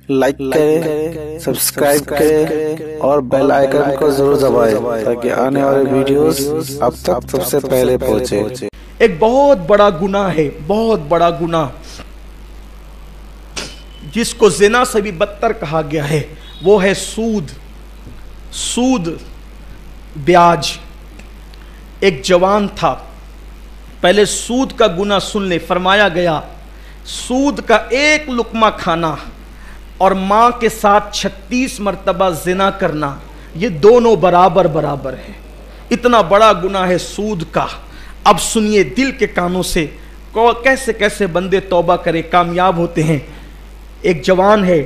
Like करें, subscribe करें और बेल आइकन को जरूर दबाएं ताकि आने वाले वीडियोस आप तक सबसे पहले पहुंचे। एक बहुत बड़ा गुनाह है, बहुत बड़ा गुनाह, जिसको ज़िना से भी बदतर कहा गया है, वो है सूद। सूद, ब्याज। एक जवान था, पहले सूद का गुनाह सुन ले। फरमाया गया सूद का एक लुकमा खाना और माँ के साथ 36 मरतबा ज़िना करना, ये दोनों बराबर बराबर है। इतना बड़ा गुनाह है सूद का। अब सुनिए दिल के कानों से, कैसे कैसे बंदे तौबा करें, कामयाब होते हैं। एक जवान है,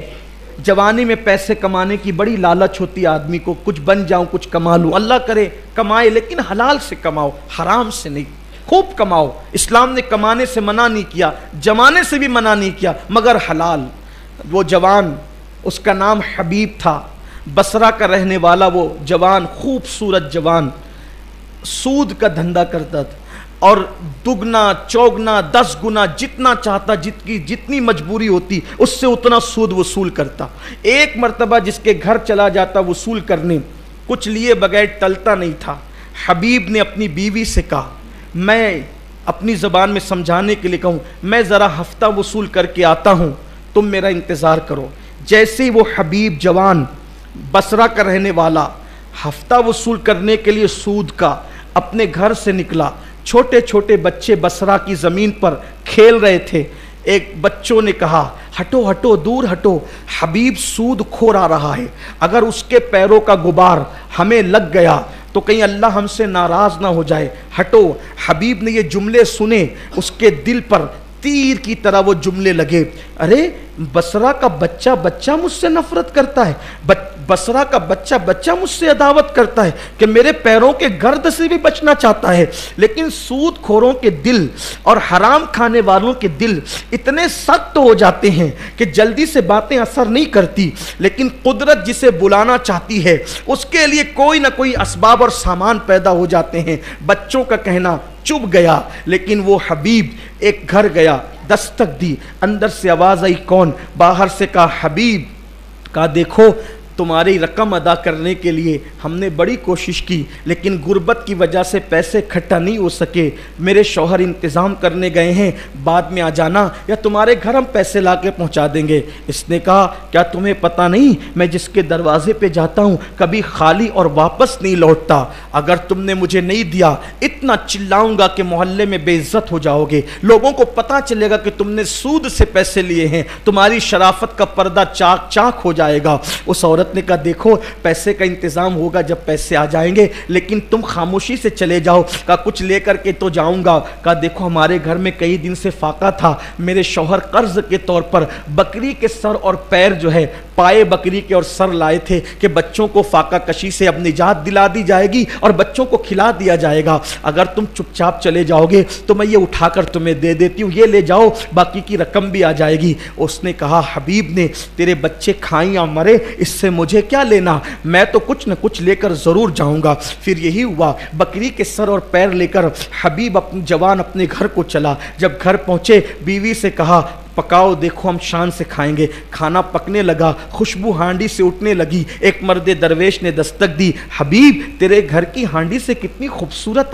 जवानी में पैसे कमाने की बड़ी लालच होती है आदमी को, कुछ बन जाऊं, कुछ कमा लूं। अल्लाह करे कमाए, लेकिन हलाल से कमाओ, हराम से नहीं। खूब कमाओ, इस्लाम ने कमाने से मना नहीं किया, जमाने से भी मना नहीं किया, मगर हलाल। वो जवान, उसका नाम हबीब था, बसरा का रहने वाला वो जवान, खूबसूरत जवान, सूद का धंधा करता था और दुगना चौगना 10 गुना जितना चाहता, जितनी मजबूरी होती उससे उतना सूद वसूल करता। एक मर्तबा जिसके घर चला जाता वसूल करने, कुछ लिए बगैर टलता नहीं था। हबीब ने अपनी बीवी से कहा, मैं अपनी ज़बान में समझाने के लिए कहूँ, मैं ज़रा हफ्ता वसूल करके आता हूँ, तुम मेरा इंतज़ार करो। जैसे ही वो हबीब जवान, बसरा का रहने वाला, हफ्ता वसूल करने के लिए सूद का अपने घर से निकला, छोटे छोटे बच्चे बसरा की ज़मीन पर खेल रहे थे। एक बच्चों ने कहा, हटो हटो, दूर हटो, हबीब सूद खोर आ रहा है, अगर उसके पैरों का गुबार हमें लग गया तो कहीं अल्लाह हमसे नाराज़ ना हो जाए, हटो। हबीब ने ये जुमले सुने, उसके दिल पर तीर की तरह वो जुमले लगे, अरे बसरा का बच्चा बच्चा मुझसे नफरत करता है, बसरा का बच्चा बच्चा मुझसे अदावत करता है कि मेरे पैरों के गर्द से भी बचना चाहता है। लेकिन सूद खोरों के दिल और हराम खाने वालों के दिल इतने सख्त हो जाते हैं कि जल्दी से बातें असर नहीं करती, लेकिन कुदरत जिसे बुलाना चाहती है उसके लिए कोई ना कोई असबाब और सामान पैदा हो जाते हैं। बच्चों का कहना चुप गया, लेकिन वो हबीब एक घर गया, दस्तक दी, अंदर से आवाज़ आई, कौन? बाहर से कहा हबीब। कहा देखो, तुम्हारी रकम अदा करने के लिए हमने बड़ी कोशिश की, लेकिन गुर्बत की वजह से पैसे इकट्ठा नहीं हो सके, मेरे शौहर इंतज़ाम करने गए हैं, बाद में आ जाना या तुम्हारे घर हम पैसे ला के पहुँचा देंगे। इसने कहा, क्या तुम्हें पता नहीं मैं जिसके दरवाजे पे जाता हूँ कभी खाली और वापस नहीं लौटता, अगर तुमने मुझे नहीं दिया इतना चिल्लाऊंगा कि मोहल्ले में बेइज्जत हो जाओगे, लोगों को पता चलेगा कि तुमने सूद से पैसे लिए हैं, तुम्हारी शराफत का पर्दा चाक चाक हो जाएगा। उस औरत ने कहा, देखो पैसे का इंतजाम होगा जब पैसे आ जाएंगे, लेकिन तुम खामोशी से चले जाओ। कहा कुछ लेकर के तो जाऊंगा। कहा देखो, हमारे घर में कई दिन से फाका था, मेरे शौहर कर्ज के तौर पर बकरी के सर और पैर जो है, पाए बकरी के और सर लाए थे कि बच्चों को फाका कशी से अब निजात दिला दी जाएगी और बच्चों को खिला दिया जाएगा, अगर तुम चुपचाप चले जाओगे तो मैं ये उठाकर तुम्हें दे देती हूँ, ये ले जाओ, बाकी की रकम भी आ जाएगी। उसने कहा, हबीब ने, तेरे बच्चे खाएं या मरे इससे मुझे क्या लेना, मैं तो कुछ न कुछ लेकर जरूर जाऊंगा। फिर यही हुआ, बकरी के सर और पैर लेकर हबीब अपनी जवान अपने घर को चला। जब घर पहुंचे बीवी से कहा, पकाओ, देखो हम शान से खाएंगे। खाना पकने लगा, खुशबू हांडी से उठने लगी। एक मर्द दरवेश ने दस्तक दी, हबीब तेरे घर की हांडी से कितनी खूबसूरत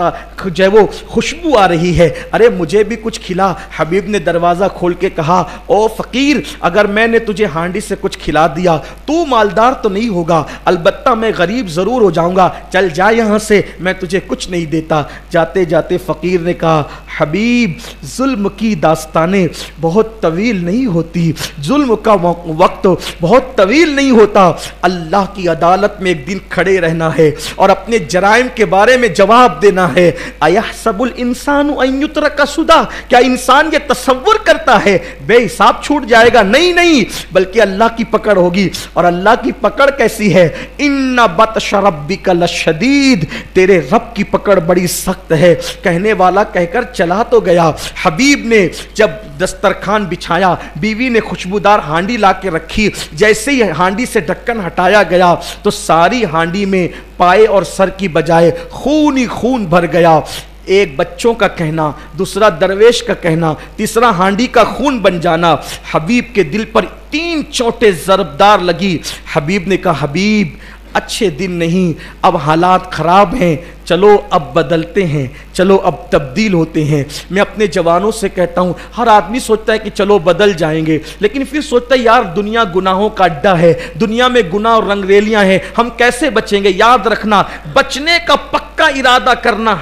जो वो खुशबू आ रही है, अरे मुझे भी कुछ खिला। हबीब ने दरवाज़ा खोल के कहा, ओ फ़कीर, अगर मैंने तुझे हांडी से कुछ खिला दिया तू मालदार तो नहीं होगा, अलबत्ता मैं गरीब ज़रूर हो जाऊँगा, चल जा यहाँ से, मैं तुझे कुछ नहीं देता। जाते जाते फ़कीर ने कहा, हबीब जुल्म की दास्तानें बहुत तवील नहीं होती, जुल्म का वक्त बहुत तवील नहीं होता, अल्लाह की अदालत में एक दिन खड़े रहना है और अपने जराइम के बारे में जवाब देना है। अयहसबुल इंसानु अन युत्रका सुदा, क्या इंसान ये तसव्वुर करता है बेहिसाब छूट जाएगा? नहीं नहीं, बल्कि अल्लाह की पकड़ होगी। और अल्लाह की पकड़ कैसी है? इन्ना बतश रब्बिका लशदीद, तेरे रब की पकड़ बड़ी सख्त है। कहने वाला कहकर चला तो गया। हबीब ने जब दस्तरखान बिछाया, बीवी ने खुशबूदार हांडी ला के रखी, जैसे ही हांडी से ढक्कन हटाया गया तो सारी हांडी में पाए और सर की बजाय खून ही खून भर गया। एक बच्चों का कहना, दूसरा दरवेश का कहना, तीसरा हांडी का खून बन जाना। हबीब के दिल पर 3 चोटें ज़रबदार लगी। हबीब ने कहा, हबीब अच्छे दिन नहीं, अब हालात ख़राब हैं, चलो अब बदलते हैं, चलो अब तब्दील होते हैं। मैं अपने जवानों से कहता हूँ, हर आदमी सोचता है कि चलो बदल जाएंगे, लेकिन फिर सोचता है यार दुनिया गुनाहों का अड्डा है, दुनिया में गुनाह और रंगरेलियाँ हैं, हम कैसे बचेंगे। याद रखना, बचने का पक्का इरादा करना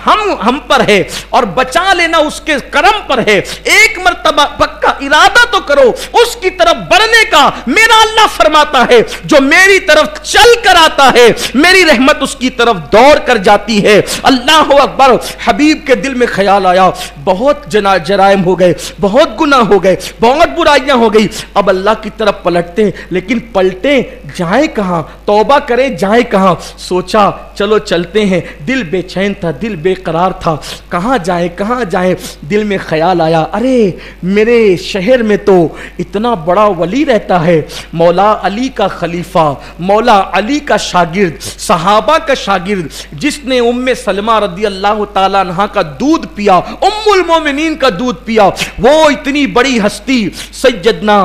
हम पर है और बचा लेना उसके करम पर है। एक मर्तबा पक्का इरादा तो करो, उसकी तरफ बढ़ने का। मेरा अल्लाह फरमाता है, जो मेरी तरफ चल कर आता है मेरी रहमत उसकी तरफ दौड़ कर जाती है। अल्लाह अकबर। हबीब के दिल में ख्याल आया, बहुत जराइम हो गए, बहुत गुनाह हो गए, बहुत बुराइयां हो गई, अब अल्लाह की तरफ पलटते, लेकिन पलटे जाए कहां, तौबा करें जाए कहां। सोचा चलो चलते हैं। दिल बेचैन था, दिल बेकरार था, कहां जाए। दिल में ख्याल आया, अरे मेरे शहर में तो इतना बड़ा वली रहता है, मौला अली का खलीफा, मौला अली का शागिर्द, सहाबा का शागिर्द, जिसने उम्मे सलमा रदी अल्लाह ताला अन्हा का दूध पिया, उम्मुल मोमिनीन का दूध पिया, वो इतनी बड़ी हस्ती सैयदना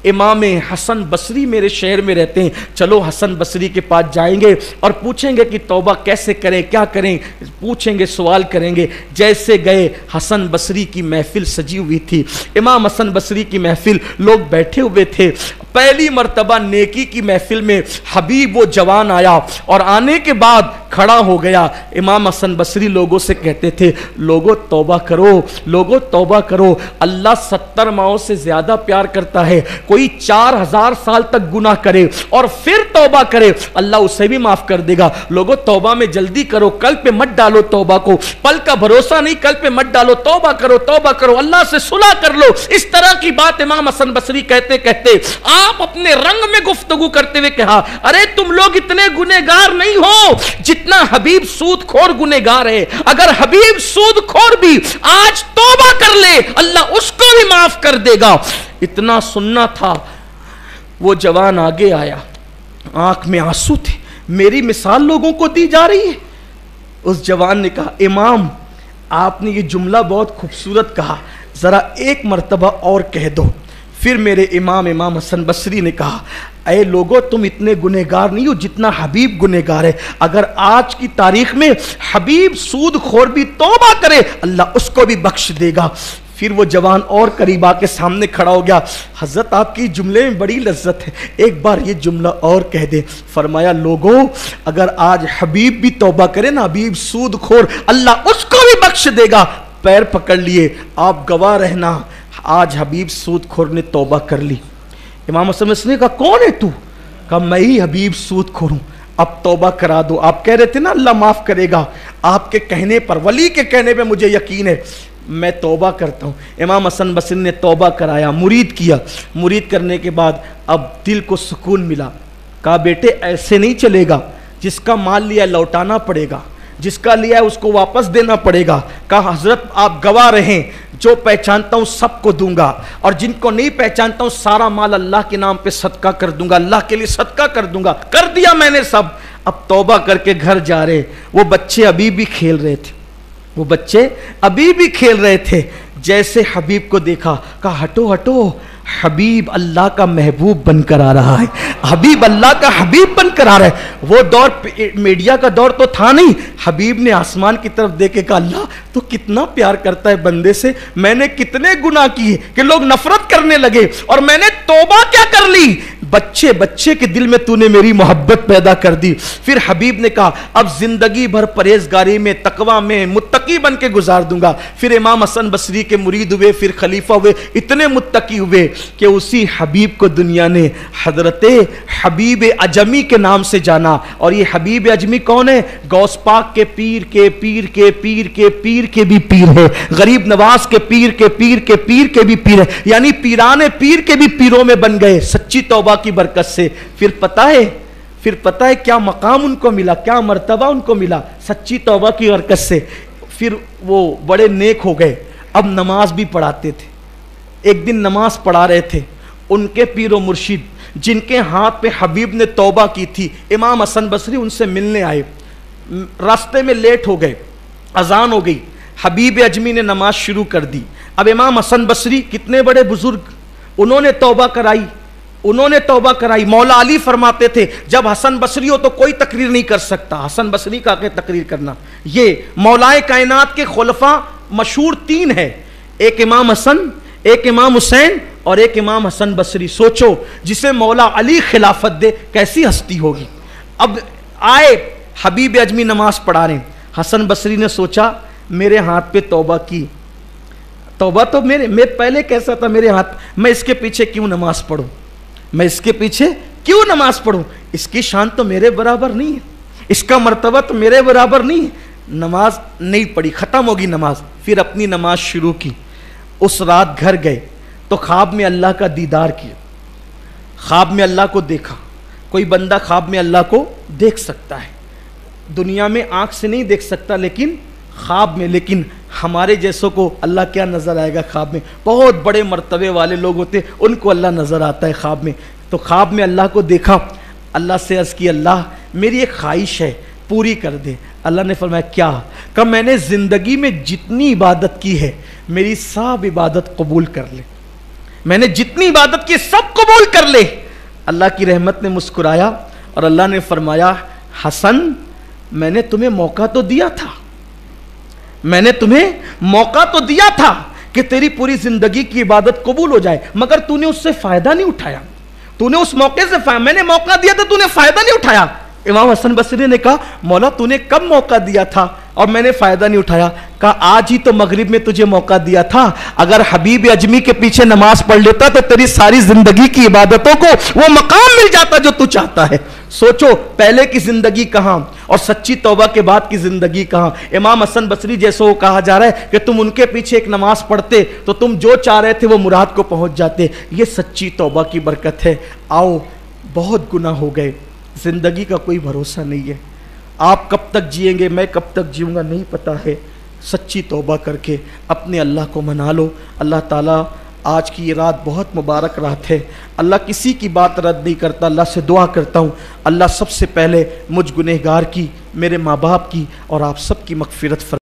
इमाम हसन बसरी मेरे शहर में रहते हैं। चलो हसन बसरी के पास जाएंगे और पूछेंगे कि तौबा कैसे करें, क्या करें, पूछेंगे, सवाल करेंगे। जैसे गए, हसन बसरी की महफिल सजी हुई थी, इमाम हसन बसरी की महफिल, लोग बैठे हुए थे। पहली मर्तबा नेकी की महफिल में हबीब वो जवान आया और आने के बाद खड़ा हो गया। इमाम हसन बसरी लोगों से कहते थे, लोगों तौबा करो, लोगों तौबा करो, अल्लाह 70 माओं से ज्यादा प्यार करता है। कोई 4000 साल तक गुनाह करे और फिर तौबा करे, अल्लाह उसे भी माफ कर देगा। लोगों तौबा में जल्दी करो, कल पे मत डालो तौबा को, पल का भरोसा नहीं, कल पे मत डालो, तौबा करो, अल्लाह से सुलह कर लो। इस तरह की बात इमाम हसन बसरी कहते कहते आप अपने रंग में गुफ्तगू करते हुए कहा, अरे तुम लोग इतने गुनहगार नहीं हो जितना हबीब सूदखोर गुनहगार है। अगर हबीब सूदखोर भी आज तौबा कर ले, अल्लाह उसको भी माफ कर देगा। इतना सुनना था। वो जवान आगे आया, आंख में आंसू थे, मेरी मिसाल लोगों को दी जा रही है। उस जवान ने कहा, इमाम आपने ये जुमला बहुत खूबसूरत कहा, जरा एक मर्तबा और कह दो। फिर मेरे इमाम हसन बसरी ने कहा, अरे लोगों तुम इतने गुनहगार नहीं हो जितना हबीब गुनहगार है। अगर आज की तारीख में हबीब सूदखोर भी तौबा करे, अल्लाह उसको भी बख्श देगा। फिर वो जवान और करीब आके सामने खड़ा हो गया, हजरत आपकी जुमले में बड़ी लज्जत है, एक बार ये जुमला और कह दे। फरमाया, लोगों अगर आज हबीब भी तौबा करे ना, हबीब सूदखोर, अल्लाह उसको भी बख्श देगा। पैर पकड़ लिए, आप गवाह रहना, आज हबीब सूदखोर ने तौबा कर ली। इमाम हसन बसरी ने कहा, कौन है तू? कहा, मैं ही हबीब सूदखोर हूं, अब तौबा करा दो। आप कह रहे थे ना अल्लाह माफ करेगा, आपके कहने पर, वली के कहने पे मुझे यकीन है, मैं तौबा करता हूं। इमाम हसन बसरी ने तौबा कराया, मुरीद किया। मुरीद करने के बाद अब दिल को सुकून मिला। कहा, बेटे ऐसे नहीं चलेगा, जिसका माल लिया लौटाना पड़ेगा, जिसका लिया है उसको वापस देना पड़ेगा। कहा, हजरत आप गवाह रहें, जो पहचानता हूं सबको दूंगा और जिनको नहीं पहचानता हूं सारा माल अल्लाह के नाम पे सदका कर दूंगा, अल्लाह के लिए सदका कर दूंगा। कर दिया मैंने सब। अब तौबा करके घर जा रहे, वो बच्चे अभी भी खेल रहे थे, वो बच्चे अभी भी खेल रहे थे। जैसे हबीब को देखा, कहा, हटो हटो, हबीब अल्लाह का महबूब बनकर आ रहा है, हबीब अल्लाह का हबीब बनकर आ रहा है। वो दौर मीडिया का दौर तो था नहीं। हबीब ने आसमान की तरफ देखे, कहा, अल्लाह तो कितना प्यार करता है बंदे से, मैंने कितने गुनाह किए कि लोग नफरत करने लगे और मैंने तौबा क्या कर ली। बच्चे बच्चे के दिल में तूने मेरी मोहब्बत पैदा कर दी। फिर हबीब ने कहा, अब जिंदगी भर परहेजगारी में, तकवा में, मुत्तकी बन के गुजार दूंगा। फिर इमाम हसन बसरी के मुरीद हुए, फिर खलीफा हुए, इतने मुत्तकी हुए कि उसी हबीब को दुनिया ने हजरते हबीब अजमी के नाम से जाना। और ये हबीब अजमी कौन है? गौस पाक के पीर के पीर के पीर के पीर के भी पीर है, गरीब नवाज के पीर के पीर के पीर के भी पीर है, यानी पीराने पीर के भी पीरों में बन गए सच्ची तौबा की बरकत से। फिर पता है क्या मकाम उनको मिला, क्या मर्तबा उनको मिला सच्ची तौबा की बरकत से। फिर वो बड़े नेक हो गए, अब नमाज भी पढ़ाते थे। एक दिन नमाज पढ़ा रहे थे, उनके पीरो मुर्शिद जिनके हाथ पे हबीब ने तौबा की थी, इमाम हसन बसरी उनसे मिलने आए। रास्ते में लेट हो गए, अजान हो गई। हबीब अजमी ने नमाज शुरू कर दी। अब इमाम हसन बसरी कितने बड़े बुजुर्ग, उन्होंने तौबा कराई, उन्होंने तौबा कराई। मौला अली फरमाते थे जब हसन बसरी हो तो कोई तकरीर नहीं कर सकता, हसन बसरी का के तकरीर करना। ये मौलाए कायनात के खुलफा मशहूर 3 है, एक इमाम हसन, एक इमाम हुसैन और एक इमाम हसन बसरी। सोचो जिसे मौला अली खिलाफत दे कैसी हस्ती होगी। अब आए हबीब अजमी नमाज पढ़ा रहे, हसन बसरी ने सोचा मेरे हाथ पे तौबा की, तौबा तो मैं पहले कैसा था मेरे हाथ, मैं इसके पीछे क्यों नमाज पढ़ूं, मैं इसके पीछे क्यों नमाज पढ़ूं, इसकी शान तो मेरे बराबर नहीं है, इसका मर्तबा तो मेरे बराबर नहीं है। नमाज नहीं पढ़ी, खत्म होगी नमाज। फिर अपनी नमाज शुरू की। उस रात घर गए तो ख्वाब में अल्लाह का दीदार किया, ख्वाब में अल्लाह को देखा। कोई बंदा ख्वाब में अल्लाह को देख सकता है, दुनिया में आंख से नहीं देख सकता लेकिन ख्वाब में। लेकिन हमारे जैसों को अल्लाह क्या नज़र आएगा ख्वाब में? बहुत बड़े मर्तबे वाले लोग होते उनको अल्लाह नज़र आता है ख्वाब में। तो ख्वाब में अल्लाह को देखा, अल्लाह से अर्ज़ की अल्लाह मेरी एक ख्वाहिश है पूरी कर दे। अल्लाह ने फरमाया क्या? कहा मैंने ज़िंदगी में जितनी इबादत की है मेरी सब इबादत कबूल कर ले, मैंने जितनी इबादत की सब कबूल कर ले। अल्लाह की रहमत ने मुस्कुराया और अल्लाह ने फरमाया हसन मैंने तुम्हें मौका तो दिया था, मैंने तुम्हें मौका तो दिया था कि तेरी पूरी जिंदगी की इबादत कबूल हो जाए, मगर तूने उससे फायदा नहीं उठाया, तूने उस मौके से मैंने मौका दिया था तूने फायदा नहीं उठाया। इमाम हसन बसरी ने कहा मौला तूने कब मौका दिया था और मैंने फायदा नहीं उठाया? कहा आज ही तो मगरिब में तुझे मौका दिया था, अगर हबीब अजमी के पीछे नमाज पढ़ लेता तो तेरी सारी जिंदगी की इबादतों को वो मकाम मिल जाता जो तू चाहता है। सोचो पहले की जिंदगी कहां और सच्ची तौबा के बाद की जिंदगी कहां। इमाम हसन बसरी जैसे वो कहा जा रहा है कि तुम उनके पीछे एक नमाज पढ़ते तो तुम जो चाह रहे थे वो मुराद को पहुंच जाते। ये सच्ची तौबा की बरकत है। आओ, बहुत गुनाह हो गए, जिंदगी का कोई भरोसा नहीं है, आप कब तक जिएंगे मैं कब तक जीऊंगा नहीं पता है। सच्ची तौबा करके अपने अल्लाह को मना लो। अल्लाह ताला आज की ये रात बहुत मुबारक रात है, अल्लाह किसी की बात रद्द नहीं करता। अल्लाह से दुआ करता हूँ अल्लाह सबसे पहले मुझ गुनहगार की, मेरे माँ बाप की और आप सब की मगफिरत फरमा।